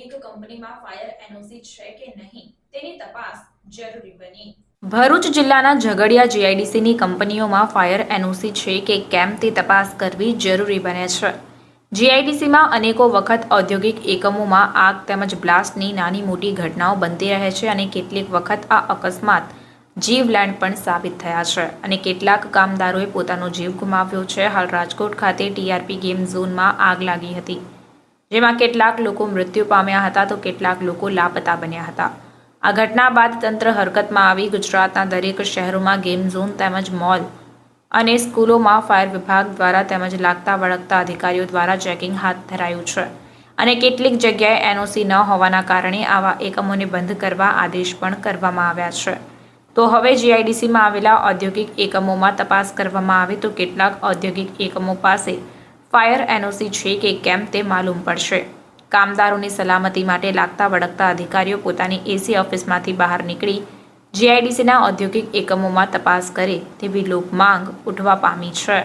ઔદ્યોગિક કંપનીમાં fire NOC છે કે નહીં તેની તપાસ જરૂરી બની। ભરૂચ જિલ્લાના ઝઘડિયા જીઆઈડીસીની કંપનીઓમાં ફાયર એનઓસી છે કે કેમ તે તપાસ કરવી જરૂરી બને છે। જીઆઈડીસીમાં અનેકો વખત ઔદ્યોગિક એકમોમાં આગ તેમજ બ્લાસ્ટની નાની મોટી ઘટનાઓ બનતી રહે છે અને કેટલીક વખત આ અકસ્માત જીવલેણ પણ સાબિત થયા છે અને કેટલાક કામદારોએ પોતાનો જીવ ગુમાવ્યો છે। હાલ રાજકોટ ખાતે ટીઆરપી ગેમ ઝોનમાં આગ લાગી હતી, જેમાં કેટલાક લોકો મૃત્યુ પામ્યા હતા તો કેટલાક લોકો લાપતા બન્યા હતા। આ ઘટના બાદ તંત્ર હરકતમાં આવી ગુજરાતના દરેક શહેરોમાં ગેમ ઝોન તેમજ મોલ અને સ્કૂલોમાં ફાયર વિભાગ દ્વારા તેમજ લાગતા વળગતા અધિકારીઓ દ્વારા ચેકિંગ હાથ ધરાયું છે અને કેટલીક જગ્યાએ એનઓસી ન હોવાના કારણે આવા એકમોને બંધ કરવા આદેશ પણ કરવામાં આવ્યા છે। તો હવે જીઆઈડીસીમાં આવેલા ઔદ્યોગિક એકમોમાં તપાસ કરવામાં આવે તો કેટલાક ઔદ્યોગિક એકમો પાસે ફાયર એનઓસી છે કે કેમ તે માલુમ પડશે। કામદારોની સલામતી માટે લાગતા વળગતા અધિકારીઓ પોતાની એસી ઓફિસમાંથી બહાર નીકળી જીઆઈડીસીના ઔદ્યોગિક એકમોમાં તપાસ કરે તેવી લોકમાંગ ઉઠવા પામી છે।